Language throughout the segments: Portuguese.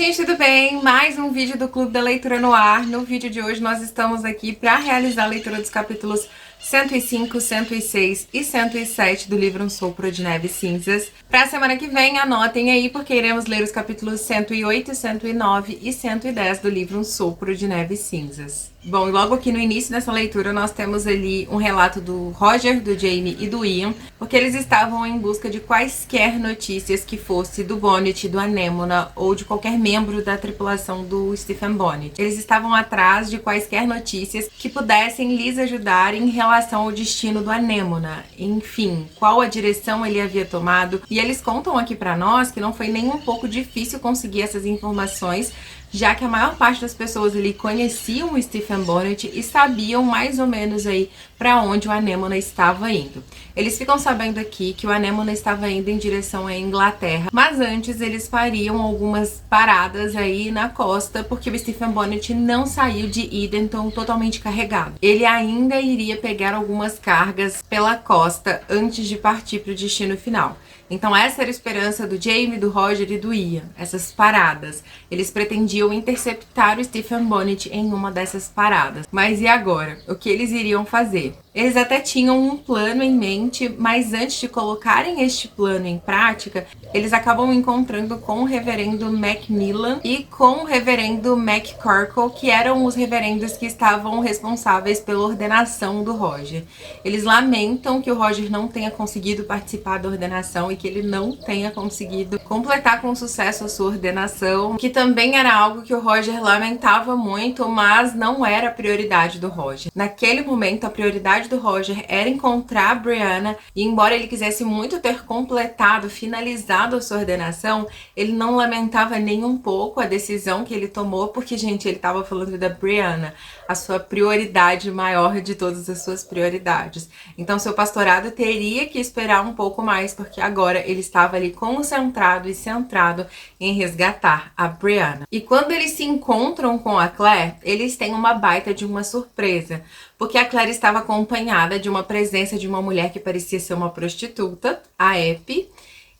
gente, tudo bem? Mais um vídeo do Clube da Leitura no ar. No vídeo de hoje nós estamos aqui para realizar a leitura dos capítulos 105, 106 e 107 do livro Um Sopro de Neve Cinzas. Para a semana que vem, anotem aí, porque iremos ler os capítulos 108, 109 e 110 do livro Um Sopro de Neve Cinzas. Bom, e logo aqui no início dessa leitura nós temos ali um relato do Roger, do Jamie e do Ian, porque eles estavam em busca de quaisquer notícias que fosse do Bonnet, do Anémona ou de qualquer membro da tripulação do Stephen Bonnet. Eles estavam atrás de quaisquer notícias que pudessem lhes ajudar em relação ao destino do Anémona, enfim, qual a direção ele havia tomado. E eles contam aqui pra nós que não foi nem um pouco difícil conseguir essas informações, já que a maior parte das pessoas ali conheciam o Stephen Bonnet e sabiam mais ou menos aí para onde o Anémona estava indo. Eles ficam sabendo aqui que o Anémona estava indo em direção à Inglaterra, mas antes eles fariam algumas paradas aí na costa, porque o Stephen Bonnet não saiu de Edenton totalmente carregado. Ele ainda iria pegar algumas cargas pela costa antes de partir para o destino final. Então essa era a esperança do Jamie, do Roger e do Ian, essas paradas. Eles pretendiam interceptar o Stephen Bonnet em uma dessas paradas. Mas e agora? O que eles iriam fazer? Eles até tinham um plano em mente, mas antes de colocarem este plano em prática, eles acabam encontrando com o reverendo Macmillan e com o reverendo McCorkle, que eram os reverendos que estavam responsáveis pela ordenação do Roger. Eles lamentam que o Roger não tenha conseguido participar da ordenação e que ele não tenha conseguido completar com sucesso a sua ordenação, que também era algo que o Roger lamentava muito, mas não era a prioridade do Roger. Naquele momento, a prioridade do Roger era encontrar a Brianna, e embora ele quisesse muito ter completado, finalizado a sua ordenação, ele não lamentava nem um pouco a decisão que ele tomou, porque, gente, ele estava falando da Brianna, a sua prioridade maior de todas as suas prioridades. Então, seu pastorado teria que esperar um pouco mais, porque agora ele estava ali concentrado e centrado em resgatar a Brianna. E quando eles se encontram com a Claire, eles têm uma baita de uma surpresa, porque a Claire estava acompanhada de uma presença de uma mulher que parecia ser uma prostituta, a Eppie,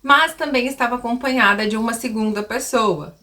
mas também estava acompanhada de uma segunda pessoa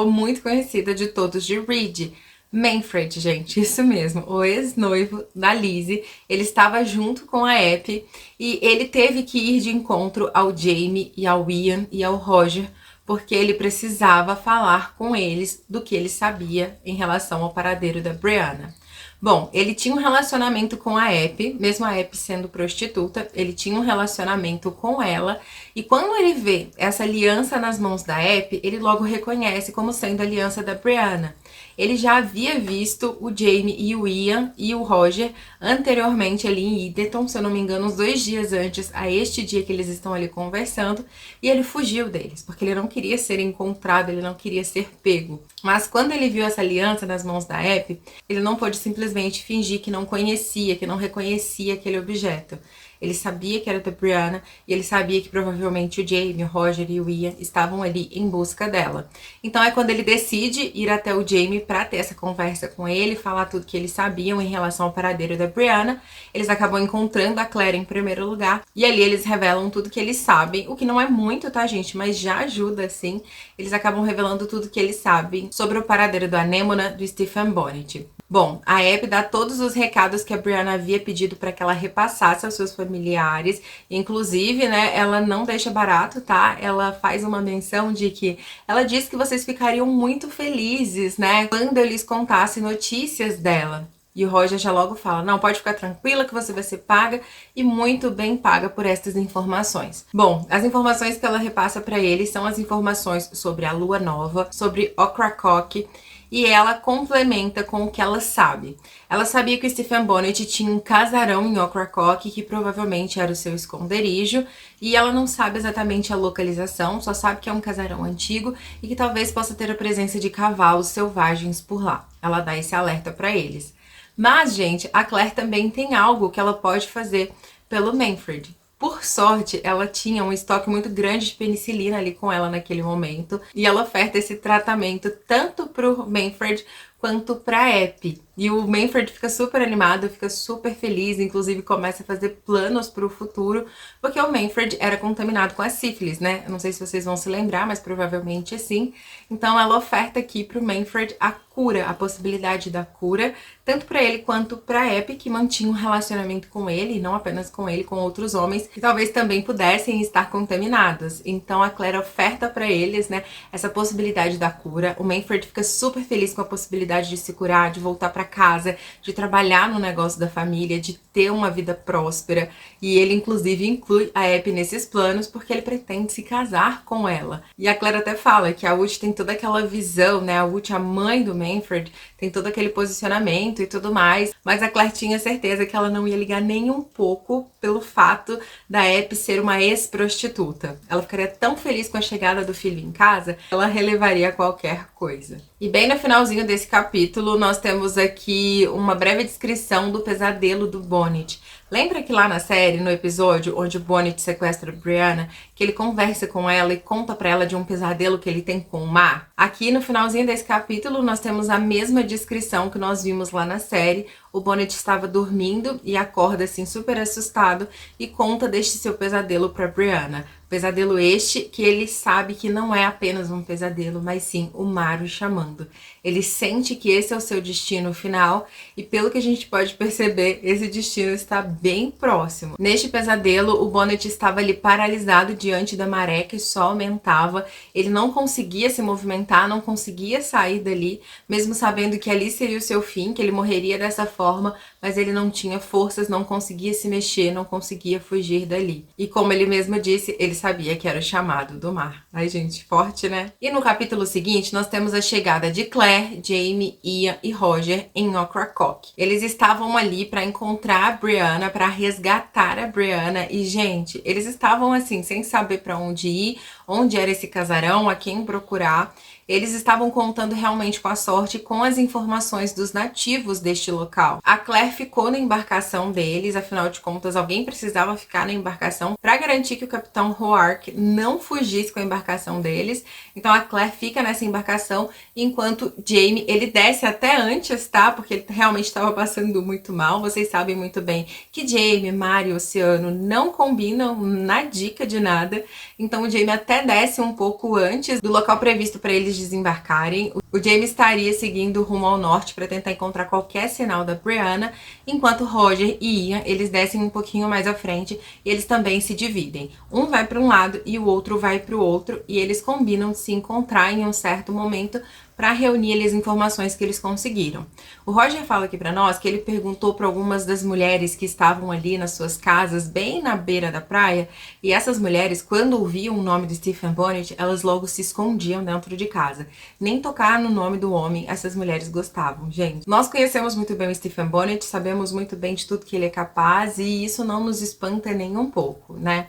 muito conhecida de todos de Reed, Manfred, gente, isso mesmo, o ex-noivo da Lizzie. Ele estava junto com a Eppie e ele teve que ir de encontro ao Jamie e ao Ian e ao Roger, porque ele precisava falar com eles do que ele sabia em relação ao paradeiro da Brianna. Bom, ele tinha um relacionamento com a Eppie, mesmo a Eppie sendo prostituta, ele tinha um relacionamento com ela, e quando ele vê essa aliança nas mãos da Eppie, ele logo reconhece como sendo a aliança da Brianna. Ele já havia visto o Jamie e o Ian e o Roger anteriormente ali em Edenton, se eu não me engano, uns 2 dias antes a este dia que eles estão ali conversando, e ele fugiu deles, porque ele não queria ser encontrado, ele não queria ser pego. Mas quando ele viu essa aliança nas mãos da Eppie, ele não pôde simplesmente fingir que não conhecia, que não reconhecia aquele objeto. Ele sabia que era da Brianna e ele sabia que provavelmente o Jamie, o Roger e o Ian estavam ali em busca dela. Então é quando ele decide ir até o Jamie para ter essa conversa com ele, falar tudo que eles sabiam em relação ao paradeiro da Brianna. Eles acabam encontrando a Claire em primeiro lugar e ali eles revelam tudo que eles sabem, o que não é muito, tá, gente? Mas já ajuda, assim. Eles acabam revelando tudo que eles sabem sobre o paradeiro do Anémona, do Stephen Bonnet. Bom, a Eppie dá todos os recados que a Brianna havia pedido para que ela repassasse aos seus familiares. Inclusive, né, ela não deixa barato, tá? Ela faz uma menção de que ela disse que vocês ficariam muito felizes, né, quando eu lhes contasse notícias dela. E o Roger já logo fala, não, pode ficar tranquila que você vai ser paga e muito bem paga por estas informações. Bom, as informações que ela repassa para ele são as informações sobre a lua nova, sobre Ocracoke, e ela complementa com o que ela sabe. Ela sabia que o Stephen Bonnet tinha um casarão em Ocracoke, que provavelmente era o seu esconderijo, e ela não sabe exatamente a localização, só sabe que é um casarão antigo e que talvez possa ter a presença de cavalos selvagens por lá. Ela dá esse alerta para eles. Mas, gente, a Claire também tem algo que ela pode fazer pelo Manfred. Por sorte, ela tinha um estoque muito grande de penicilina ali com ela naquele momento. E ela oferta esse tratamento tanto pro Manfred quanto pra Eppie. E o Manfred fica super animado, fica super feliz, inclusive começa a fazer planos para o futuro, porque o Manfred era contaminado com a sífilis, né? Eu não sei se vocês vão se lembrar, mas provavelmente sim. Então ela oferta aqui pro Manfred a cura, a possibilidade da cura, tanto para ele quanto para Epi, que mantinha um relacionamento com ele, e não apenas com ele, com outros homens que talvez também pudessem estar contaminados. Então a Claire oferta para eles, né, essa possibilidade da cura. O Manfred fica super feliz com a possibilidade de se curar, de voltar para casa, de trabalhar no negócio da família, de ter uma vida próspera. E ele inclusive inclui a Epi nesses planos porque ele pretende se casar com ela. E a Claire até fala que a Uth tem toda aquela visão, né, a Uth, a mãe do Manfred, tem todo aquele posicionamento e tudo mais, mas a Claire tinha certeza que ela não ia ligar nem um pouco pelo fato da Epi ser uma ex-prostituta. Ela ficaria tão feliz com a chegada do filho em casa, ela relevaria qualquer coisa. E bem no finalzinho desse capítulo, nós temos aqui uma breve descrição do pesadelo do Bonnet. Lembra que lá na série, no episódio onde o Bonnet sequestra a Brianna, que ele conversa com ela e conta pra ela de um pesadelo que ele tem com o mar? Aqui no finalzinho desse capítulo, nós temos a mesma descrição que nós vimos lá na série. O Bonnet estava dormindo e acorda assim super assustado e conta deste seu pesadelo pra Brianna. Pesadelo este que ele sabe que não é apenas um pesadelo, mas sim o mar o chamando. Ele sente que esse é o seu destino final e, pelo que a gente pode perceber, esse destino está bem próximo. Neste pesadelo, o Bonnet estava ali paralisado diante da maré que só aumentava. Ele não conseguia se movimentar, não conseguia sair dali, mesmo sabendo que ali seria o seu fim, que ele morreria dessa forma, mas ele não tinha forças, não conseguia se mexer, não conseguia fugir dali. E como ele mesmo disse, ele sabia que era o chamado do mar. Ai, gente, forte, né? E no capítulo seguinte, nós temos a chegada de Claire, Jamie, Ian e Roger em Ocracoke. Eles estavam ali para encontrar a Brianna, para resgatar a Brianna. E, gente, eles estavam assim, sem saber para onde ir, onde era esse casarão, a quem procurar. Eles estavam contando realmente com a sorte e com as informações dos nativos deste local. A Claire ficou na embarcação deles, afinal de contas, alguém precisava ficar na embarcação para garantir que o capitão Roark não fugisse com a embarcação deles. Então a Claire fica nessa embarcação, enquanto Jamie, ele desce até antes, tá? Porque ele realmente estava passando muito mal. Vocês sabem muito bem que Jamie, mar e oceano não combinam na dica de nada. Então o Jamie até desce um pouco antes do local previsto para eles desembarcarem. O Jamie estaria seguindo rumo ao norte para tentar encontrar qualquer sinal da Brianna, enquanto Roger e Ian, eles descem um pouquinho mais à frente e eles também se dividem. Um vai para um lado e o outro vai para o outro, e eles combinam de se encontrar em um certo momento para reunir as informações que eles conseguiram. O Roger fala aqui para nós que ele perguntou para algumas das mulheres que estavam ali nas suas casas, bem na beira da praia, e essas mulheres, quando ouviam o nome de Stephen Bonnet, elas logo se escondiam dentro de casa. Nem tocar no nome do homem essas mulheres gostavam, gente. Nós conhecemos muito bem o Stephen Bonnet, sabemos muito bem de tudo que ele é capaz, e isso não nos espanta nem um pouco, né?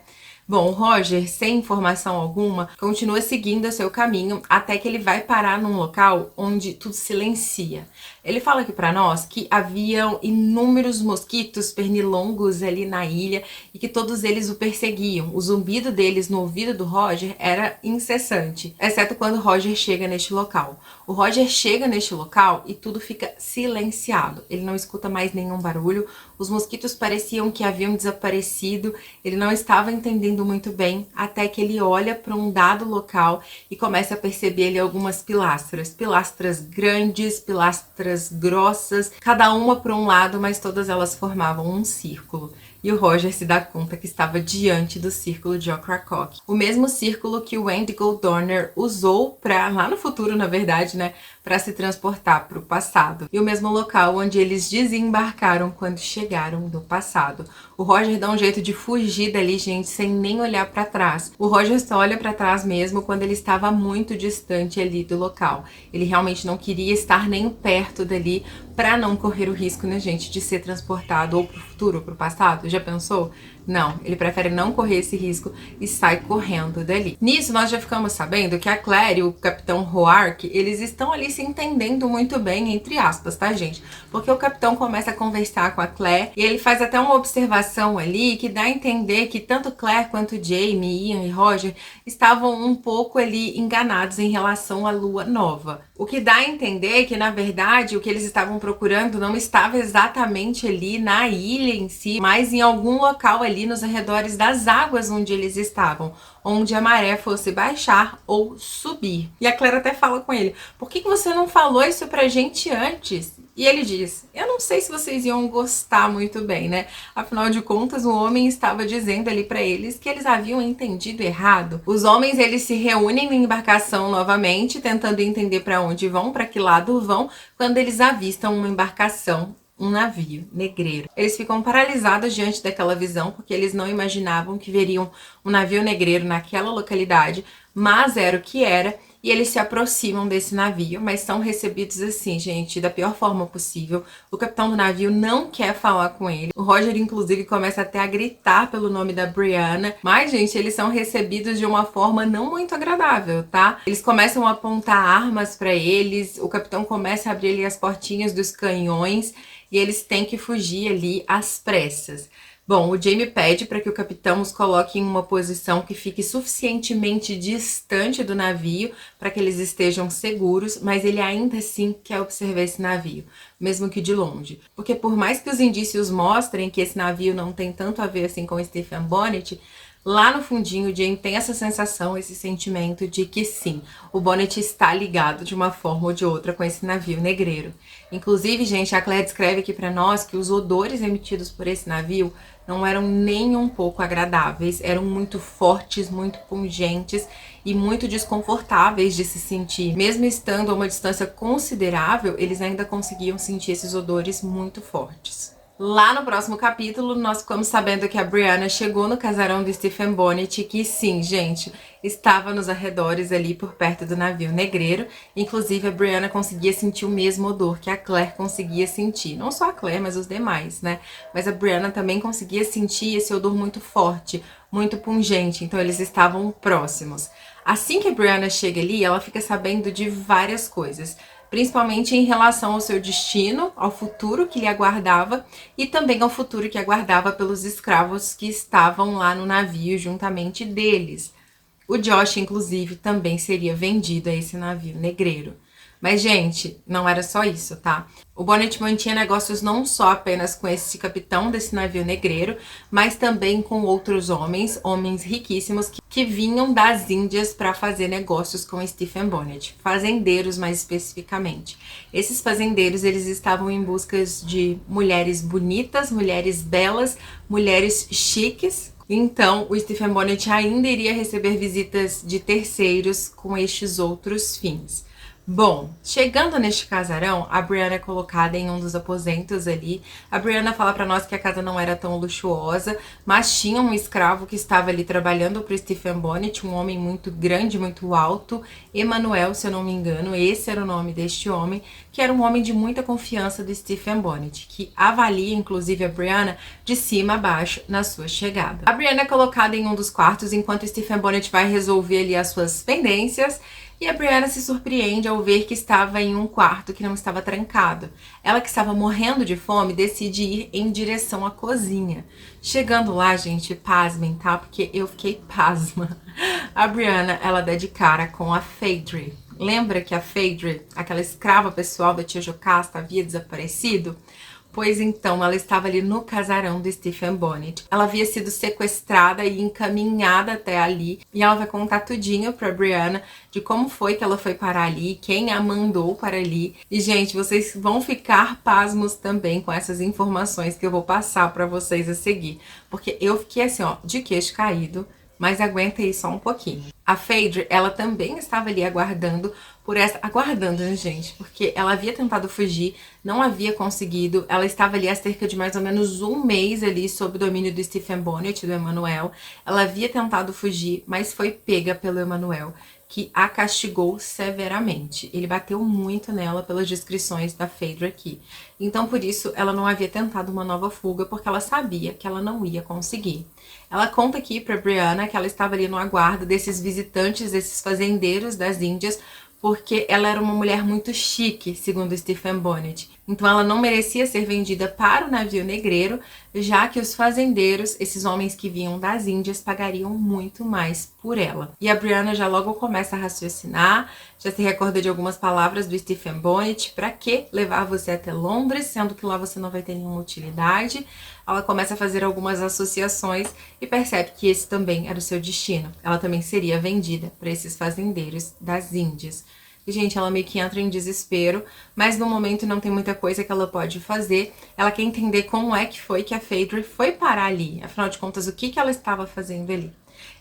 Bom, o Roger, sem informação alguma, continua seguindo seu caminho até que ele vai parar num local onde tudo silencia. Ele fala aqui pra nós que haviam inúmeros mosquitos pernilongos ali na ilha e que todos eles o perseguiam. O zumbido deles no ouvido do Roger era incessante, exceto quando o Roger chega neste local. O Roger chega neste local e tudo fica silenciado. Ele não escuta mais nenhum barulho, os mosquitos pareciam que haviam desaparecido, ele não estava entendendo muito bem, até que ele olha para um dado local e começa a perceber ali algumas pilastras. Pilastras grandes, pilastras grossas, cada uma para um lado, mas todas elas formavam um círculo. E o Roger se dá conta que estava diante do círculo de Ocracoke. O mesmo círculo que o Wendigo Dorner usou para, lá no futuro, na verdade, né, para se transportar para o passado. E o mesmo local onde eles desembarcaram quando chegaram no passado. O Roger dá um jeito de fugir dali, gente, sem nem olhar para trás. O Roger só olha para trás mesmo quando ele estava muito distante ali do local. Ele realmente não queria estar nem perto dali para não correr o risco, né, gente, de ser transportado ou pro futuro ou pro passado. Já pensou? Não, ele prefere não correr esse risco e sai correndo dali. Nisso, nós já ficamos sabendo que a Claire e o Capitão Roark, eles estão ali se entendendo muito bem, entre aspas, tá, gente? Porque o Capitão começa a conversar com a Claire e ele faz até uma observação ali que dá a entender que tanto Claire quanto Jamie, Ian e Roger estavam um pouco ali enganados em relação à Lua Nova. O que dá a entender que, na verdade, o que eles estavam procurando não estava exatamente ali na ilha em si, mas em algum local ali nos arredores das águas onde eles estavam, onde a maré fosse baixar ou subir. E a Claire até fala com ele, por que você não falou isso pra gente antes? E ele diz, eu não sei se vocês iam gostar muito bem, né? Afinal de contas, o homem estava dizendo ali pra eles que eles haviam entendido errado. Os homens, eles se reúnem na embarcação novamente, tentando entender pra onde vão, pra que lado vão, quando eles avistam uma embarcação, um navio negreiro. Eles ficam paralisados diante daquela visão, porque eles não imaginavam que veriam um navio negreiro naquela localidade, mas era o que era, e eles se aproximam desse navio, mas são recebidos assim, gente, da pior forma possível. O capitão do navio não quer falar com ele. O Roger, inclusive, começa até a gritar pelo nome da Brianna, mas, gente, eles são recebidos de uma forma não muito agradável, tá? Eles começam a apontar armas pra eles, o capitão começa a abrir ali as portinhas dos canhões, e eles têm que fugir ali às pressas. Bom, o Jamie pede para que o capitão os coloque em uma posição que fique suficientemente distante do navio para que eles estejam seguros, mas ele ainda assim quer observar esse navio, mesmo que de longe. Porque por mais que os indícios mostrem que esse navio não tem tanto a ver assim com Stephen Bonnet, lá no fundinho, o Jamie tem essa sensação, esse sentimento de que sim, o Bonnet está ligado de uma forma ou de outra com esse navio negreiro. Inclusive, gente, a Claire descreve aqui pra nós que os odores emitidos por esse navio não eram nem um pouco agradáveis, eram muito fortes, muito pungentes e muito desconfortáveis de se sentir. Mesmo estando a uma distância considerável, eles ainda conseguiam sentir esses odores muito fortes. Lá no próximo capítulo, nós ficamos sabendo que a Brianna chegou no casarão do Stephen Bonnet, que sim, gente, estava nos arredores ali por perto do navio negreiro. Inclusive, a Brianna conseguia sentir o mesmo odor que a Claire conseguia sentir. Não só a Claire, mas os demais, né? Mas a Brianna também conseguia sentir esse odor muito forte, muito pungente, então eles estavam próximos. Assim que a Brianna chega ali, ela fica sabendo de várias coisas, principalmente em relação ao seu destino, ao futuro que lhe aguardava e também ao futuro que aguardava pelos escravos que estavam lá no navio juntamente deles. O Josh, inclusive, também seria vendido a esse navio negreiro. Mas, gente, não era só isso, tá? O Bonnet mantinha negócios não só apenas com esse capitão desse navio negreiro, mas também com outros homens riquíssimos que vinham das Índias para fazer negócios com Stephen Bonnet, fazendeiros mais especificamente. Esses fazendeiros, eles estavam em busca de mulheres bonitas, mulheres belas, mulheres chiques. Então, o Stephen Bonnet ainda iria receber visitas de terceiros com estes outros fins. Bom, chegando neste casarão, a Brianna é colocada em um dos aposentos ali. A Brianna fala pra nós que a casa não era tão luxuosa, mas tinha um escravo que estava ali trabalhando pro Stephen Bonnet, um homem muito grande, muito alto, Emanuel, se eu não me engano, esse era o nome deste homem, que era um homem de muita confiança do Stephen Bonnet, que avalia, inclusive, a Brianna de cima a baixo na sua chegada. A Brianna é colocada em um dos quartos, enquanto o Stephen Bonnet vai resolver ali as suas pendências, e a Brianna se surpreende ao ver que estava em um quarto que não estava trancado. Ela, que estava morrendo de fome, decide ir em direção à cozinha. Chegando lá, gente, pasmem, tá? Porque eu fiquei pasma. A Brianna, ela dá de cara com a Phaedre. Lembra que a Phaedre, aquela escrava pessoal da tia Jocasta, havia desaparecido? Pois então, ela estava ali no casarão do Stephen Bonnet. Ela havia sido sequestrada e encaminhada até ali. E ela vai contar tudinho pra Brianna de como foi que ela foi parar ali, quem a mandou para ali. E, gente, vocês vão ficar pasmos também com essas informações que eu vou passar pra vocês a seguir. Porque eu fiquei assim, ó, de queixo caído, mas aguenta aí só um pouquinho. A Phaedra, ela também estava ali aguardando por essa... Aguardando, né, gente? Porque ela havia tentado fugir, não havia conseguido. Ela estava ali há cerca de mais ou menos um mês ali sob o domínio do Stephen Bonnet, do Emmanuel. Ela havia tentado fugir, mas foi pega pelo Emmanuel, que a castigou severamente. Ele bateu muito nela pelas descrições da Phaedra aqui. Então, por isso, ela não havia tentado uma nova fuga, porque ela sabia que ela não ia conseguir. Ela conta aqui pra Brianna que ela estava ali no aguardo desses visitantes, desses fazendeiros das Índias, porque ela era uma mulher muito chique, segundo Stephen Bonnet. Então ela não merecia ser vendida para o navio negreiro, já que os fazendeiros, esses homens que vinham das Índias, pagariam muito mais por ela. E a Brianna já logo começa a raciocinar, já se recorda de algumas palavras do Stephen Bonnet: para que levar você até Londres, sendo que lá você não vai ter nenhuma utilidade? Ela começa a fazer algumas associações e percebe que esse também era o seu destino. Ela também seria vendida para esses fazendeiros das Índias. E, gente, ela meio que entra em desespero, mas no momento não tem muita coisa que ela pode fazer. Ela quer entender como é que foi que a Phaedra foi parar ali. Afinal de contas, o que ela estava fazendo ali?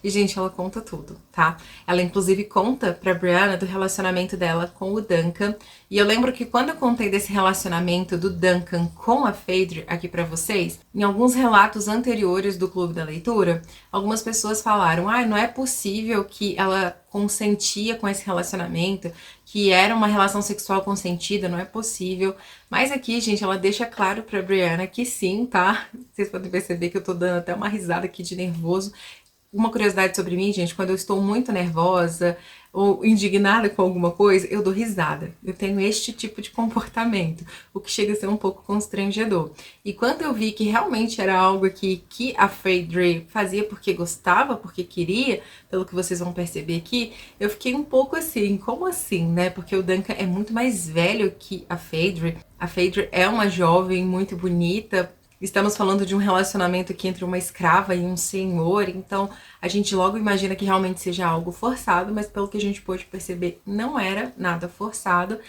E, gente, ela conta tudo, tá? Ela, inclusive, conta pra Brianna do relacionamento dela com o Duncan. E eu lembro que quando eu contei desse relacionamento do Duncan com a Phaedra aqui pra vocês, em alguns relatos anteriores do Clube da Leitura, algumas pessoas falaram: não é possível que ela consentia com esse relacionamento, que era uma relação sexual consentida, não é possível. Mas aqui, gente, ela deixa claro pra Brianna que sim, tá? Vocês podem perceber que eu tô dando até uma risada aqui de nervoso. Uma curiosidade sobre mim, gente: quando eu estou muito nervosa ou indignada com alguma coisa, eu dou risada. Eu tenho este tipo de comportamento, o que chega a ser um pouco constrangedor. E quando eu vi que realmente era algo que a Phaedra fazia porque gostava, porque queria, pelo que vocês vão perceber aqui, eu fiquei um pouco assim, como assim, né? Porque o Duncan é muito mais velho que a Phaedra. A Phaedra é uma jovem muito bonita. Estamos falando de um relacionamento aqui entre uma escrava e um senhor, então a gente logo imagina que realmente seja algo forçado, mas pelo que a gente pôde perceber, não era nada forçado.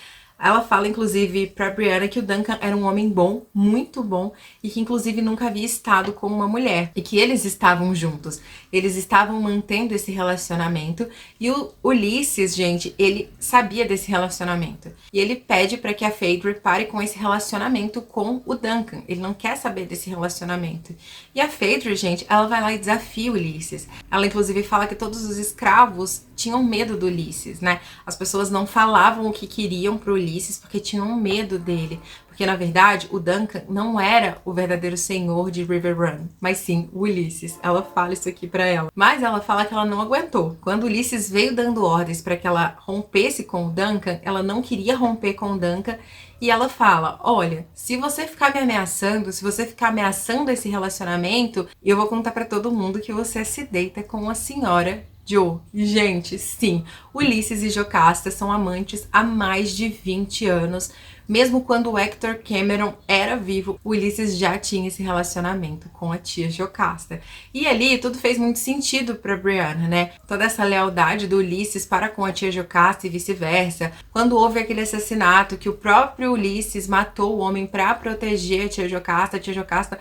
Ela fala, inclusive, pra Brianna que o Duncan era um homem bom, muito bom, e que, inclusive, nunca havia estado com uma mulher. E que eles estavam juntos. Eles estavam mantendo esse relacionamento. E o Ulysses, gente, ele sabia desse relacionamento. E ele pede pra que a Phaedra pare com esse relacionamento com o Duncan. Ele não quer saber desse relacionamento. E a Phaedra, gente, ela vai lá e desafia o Ulysses. Ela, inclusive, fala que todos os escravos tinham medo do Ulysses, né? As pessoas não falavam o que queriam pro Ulysses porque tinham medo dele. Porque, na verdade, o Duncan não era o verdadeiro senhor de Riverrun, mas sim o Ulysses. Ela fala isso aqui pra ela. Mas ela fala que ela não aguentou. Quando o Ulysses veio dando ordens para que ela rompesse com o Duncan, ela não queria romper com o Duncan. E ela fala: olha, se você ficar me ameaçando, se você ficar ameaçando esse relacionamento, eu vou contar pra todo mundo que você se deita com a senhora Jo. Gente, sim, Ulysses e Jocasta são amantes há mais de 20 anos. Mesmo quando o Hector Cameron era vivo, o Ulysses já tinha esse relacionamento com a tia Jocasta. E ali tudo fez muito sentido pra Brianna, né? Toda essa lealdade do Ulysses para com a tia Jocasta e vice-versa. Quando houve aquele assassinato que o próprio Ulysses matou o homem pra proteger a tia Jocasta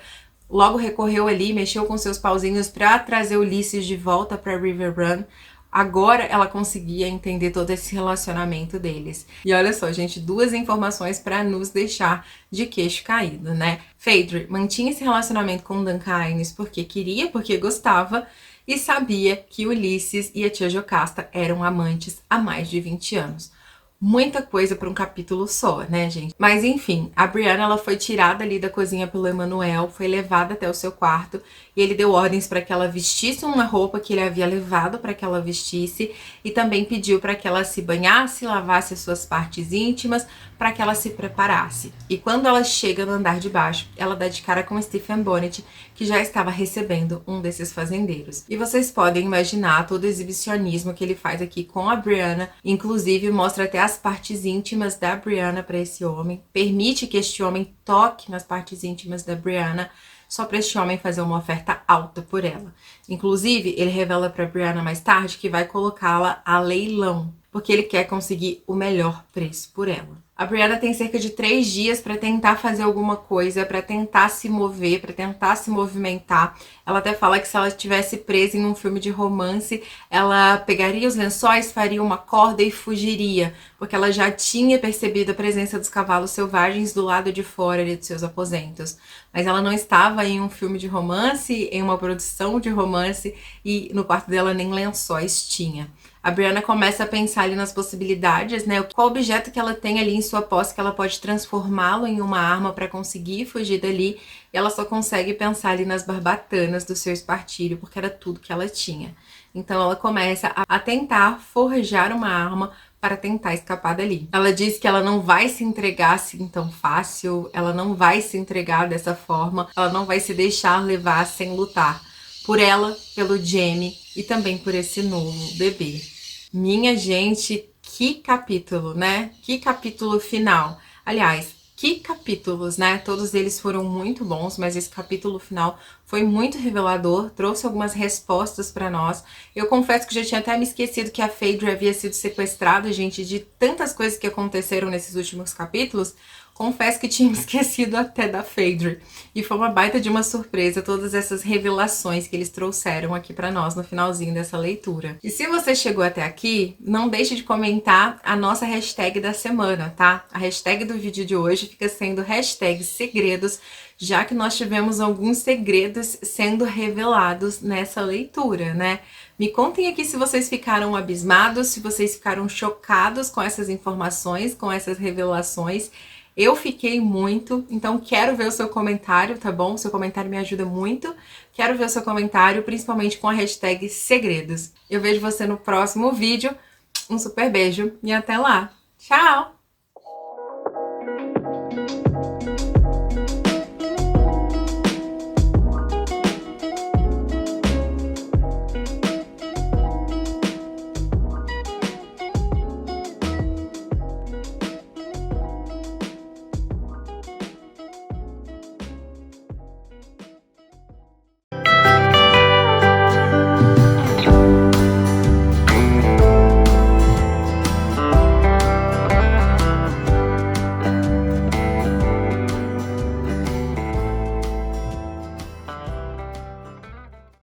logo recorreu ali, mexeu com seus pauzinhos pra trazer Ulysses de volta pra Riverrun. Agora ela conseguia entender todo esse relacionamento deles. E olha só, gente, duas informações para nos deixar de queixo caído, né? Phaedra mantinha esse relacionamento com Duncan Hines porque queria, porque gostava, e sabia que Ulysses e a tia Jocasta eram amantes há mais de 20 anos. Muita coisa para um capítulo só, né, gente? Mas enfim, a Brianna, ela foi tirada ali da cozinha pelo Emmanuel, foi levada até o seu quarto e ele deu ordens para que ela vestisse uma roupa que ele havia levado para que ela vestisse e também pediu para que ela se banhasse, lavasse as suas partes íntimas, para que ela se preparasse. E quando ela chega no andar de baixo, ela dá de cara com Stephen Bonnet, que já estava recebendo um desses fazendeiros. E vocês podem imaginar todo o exibicionismo que ele faz aqui com a Brianna, inclusive mostra até as partes íntimas da Brianna para esse homem, permite que este homem toque nas partes íntimas da Brianna, só para este homem fazer uma oferta alta por ela. Inclusive, ele revela para Brianna mais tarde que vai colocá-la a leilão. porque ele quer conseguir o melhor preço por ela. A Brianna tem cerca de 3 dias para tentar fazer alguma coisa, para tentar se mover, para tentar se movimentar. Ela até fala que se ela estivesse presa em um filme de romance, ela pegaria os lençóis, faria uma corda e fugiria, porque ela já tinha percebido a presença dos cavalos selvagens do lado de fora ali dos seus aposentos. Mas ela não estava em um filme de romance, em uma produção de romance, e no quarto dela nem lençóis tinha. A Brianna começa a pensar ali nas possibilidades, né? Qual objeto que ela tem ali em sua posse que ela pode transformá-lo em uma arma para conseguir fugir dali. E ela só consegue pensar ali nas barbatanas do seu espartilho, porque era tudo que ela tinha. Então ela começa a tentar forjar uma arma para tentar escapar dali. Ela diz que ela não vai se entregar assim tão fácil, ela não vai se entregar dessa forma, ela não vai se deixar levar sem lutar. Por ela, pelo Jamie e também por esse novo bebê. Minha gente, que capítulo, né? Que capítulo final. Aliás, que capítulos, né? Todos eles foram muito bons, mas esse capítulo final foi muito revelador, trouxe algumas respostas para nós. Eu confesso que já tinha até me esquecido que a Phaedra havia sido sequestrada, gente, de tantas coisas que aconteceram nesses últimos capítulos. Confesso que tinha me esquecido até da Phaedra. E foi uma baita de uma surpresa todas essas revelações que eles trouxeram aqui pra nós no finalzinho dessa leitura. E se você chegou até aqui, não deixe de comentar a nossa hashtag da semana, tá? A hashtag do vídeo de hoje fica sendo hashtag segredos, já que nós tivemos alguns segredos sendo revelados nessa leitura, né? Me contem aqui se vocês ficaram abismados, se vocês ficaram chocados com essas informações, com essas revelações. Eu fiquei muito, então quero ver o seu comentário, tá bom? O seu comentário me ajuda muito. Quero ver o seu comentário, principalmente com a hashtag segredos. Eu vejo você no próximo vídeo. Um super beijo e até lá. Tchau!